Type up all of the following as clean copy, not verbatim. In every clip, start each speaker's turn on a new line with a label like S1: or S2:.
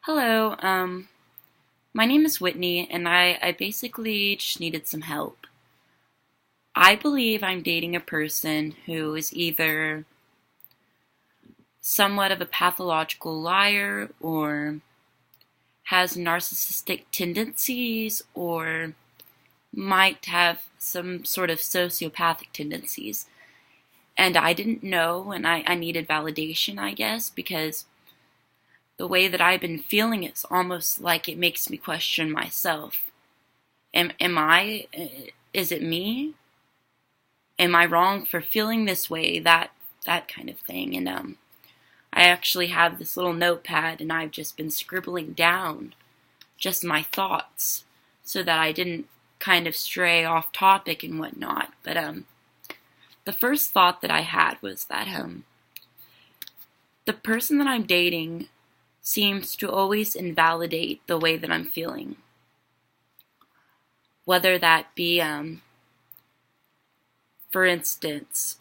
S1: Hello, my name is Whitney, and I basically just needed some help. I believe I'm dating a person who is either somewhat of a pathological liar, or has narcissistic tendencies, or might have some sort of sociopathic tendencies. And I didn't know, and I needed validation, I guess, because the way that I've been feeling, it's almost like it makes me question myself. Am I, is it me? Am I wrong for feeling this way? That kind of thing. And I actually have this little notepad, and I've just been scribbling down just my thoughts so that I didn't kind of stray off topic and whatnot. But the first thought that I had was that the person that I'm dating seems to always invalidate the way that I'm feeling. Whether that be, for instance,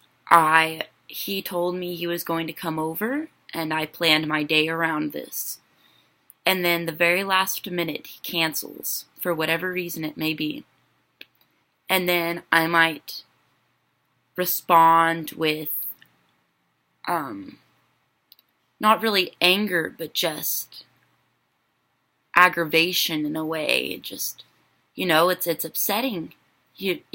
S1: he told me he was going to come over, and I planned my day around this. And then the very last minute, he cancels, for whatever reason it may be. And then I might respond with, not really anger, but just aggravation in a way. It's upsetting. It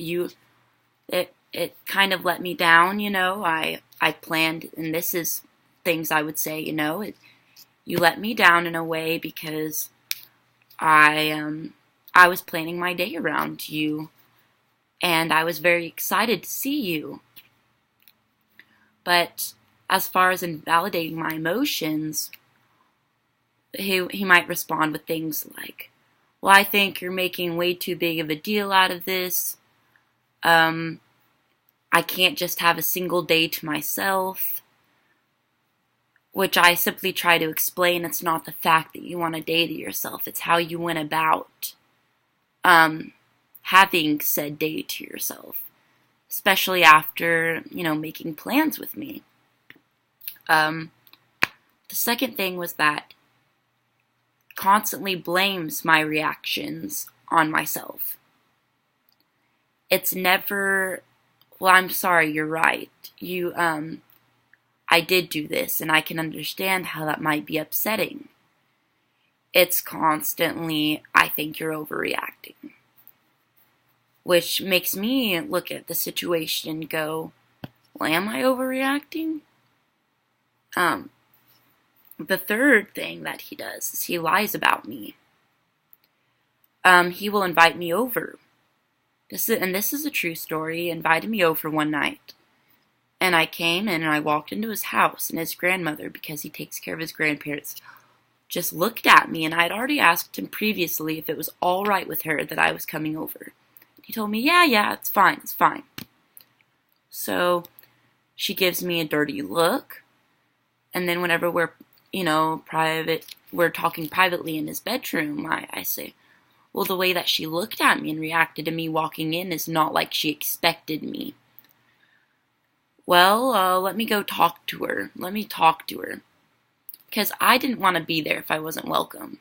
S1: kind of let me down. I planned, and this is things I would say. You let me down in a way because I was planning my day around you, and I was very excited to see you. But as far as invalidating my emotions, he might respond with things like, well, I think you're making way too big of a deal out of this. I can't just have a single day to myself. Which I simply try to explain, it's not the fact that you want a day to yourself. It's how you went about having said day to yourself. Especially after, making plans with me. The second thing was that constantly blames my reactions on myself. It's never, well, I'm sorry, you're right. I did do this, and I can understand how that might be upsetting. It's constantly, I think you're overreacting. Which makes me look at the situation and go, well, am I overreacting? The third thing that he does is he lies about me. He will invite me over. This is a true story. He invited me over one night. And I came in and I walked into his house, and his grandmother, because he takes care of his grandparents, just looked at me, and I'd already asked him previously if it was all right with her that I was coming over. He told me, yeah, it's fine. So she gives me a dirty look. And then whenever we're talking privately in his bedroom, I say, well, the way that she looked at me and reacted to me walking in is not like she expected me. Well, let me go talk to her. Because I didn't want to be there if I wasn't welcome.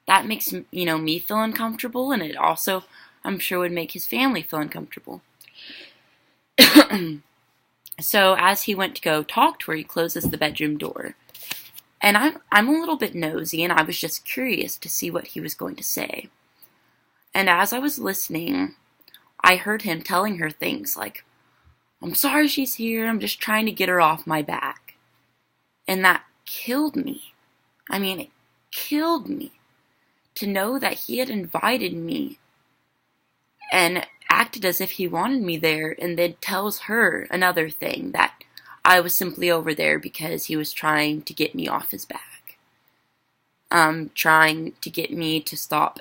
S1: That makes, me feel uncomfortable, and it also, I'm sure, would make his family feel uncomfortable. So as he went to go talk to her, he closes the bedroom door. And I'm a little bit nosy, and I was just curious to see what he was going to say. And as I was listening, I heard him telling her things like, I'm sorry she's here, I'm just trying to get her off my back. And that killed me. It killed me to know that he had invited me and acted as if he wanted me there, and then tells her another thing, that I was simply over there because he was trying to get me off his back. Trying to get me to stop.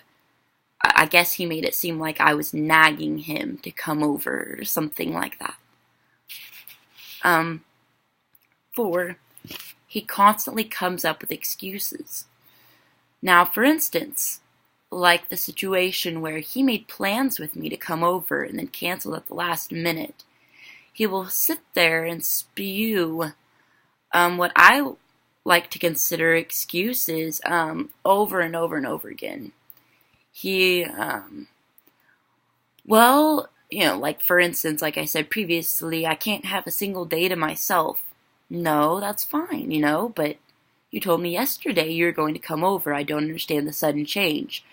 S1: I guess he made it seem like I was nagging him to come over or something like that. 4, he constantly comes up with excuses. Now, for instance, like the situation where he made plans with me to come over and then canceled at the last minute. He will sit there and spew what I like to consider excuses over and over and over again. He, well, like for instance, like I said previously, I can't have a single day to myself. No, that's fine, but you told me yesterday you were going to come over. I don't understand the sudden change.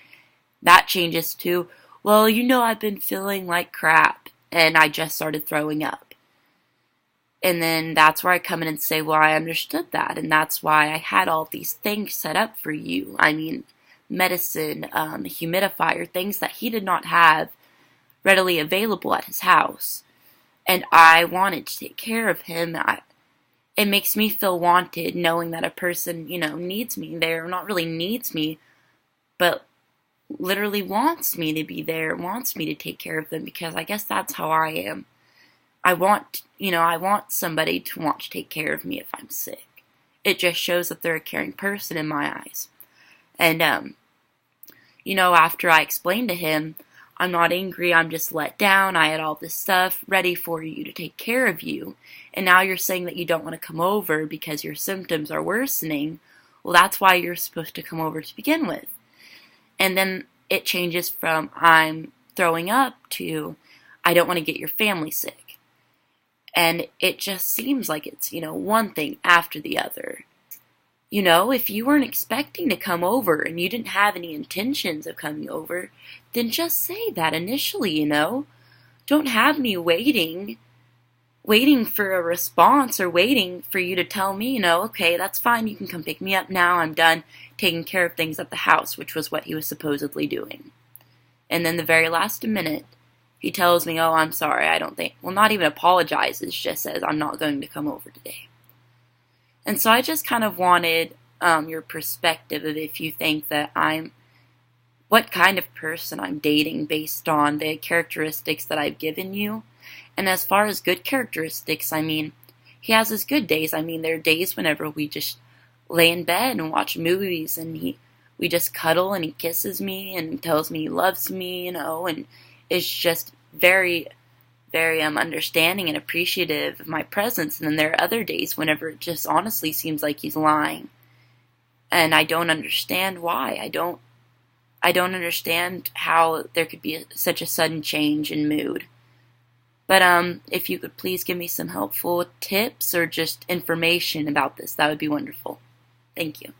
S1: That changes to, well, I've been feeling like crap and I just started throwing up. And then that's where I come in and say, well, I understood that. And that's why I had all these things set up for you. I mean, medicine, a humidifier, things that he did not have readily available at his house. And I wanted to take care of him. It makes me feel wanted knowing that a person, needs me there. Not really needs me, but literally wants me to be there, wants me to take care of them, because I guess that's how I am. I want somebody to want to take care of me if I'm sick. It just shows that they're a caring person in my eyes. And, after I explained to him, I'm not angry, I'm just let down, I had all this stuff ready for you to take care of you, and now you're saying that you don't want to come over because your symptoms are worsening. Well, that's why you're supposed to come over to begin with. And then it changes from I'm throwing up to I don't want to get your family sick. And it just seems like it's, one thing after the other. If you weren't expecting to come over and you didn't have any intentions of coming over, then just say that initially, Don't have me waiting for a response or waiting for you to tell me, okay, that's fine, you can come pick me up now, I'm done taking care of things at the house, which was what he was supposedly doing. And then the very last minute, he tells me, oh, I'm sorry, not even apologizes, just says, I'm not going to come over today. And so I just kind of wanted your perspective of if you think that what kind of person I'm dating based on the characteristics that I've given you. And as far as good characteristics, he has his good days. There are days whenever we just lay in bed and watch movies and we just cuddle and he kisses me and tells me he loves me, and is just very, very understanding and appreciative of my presence. And then there are other days whenever it just honestly seems like he's lying. And I don't understand why. I don't understand how there could be such a sudden change in mood. But if you could please give me some helpful tips or just information about this, that would be wonderful. Thank you.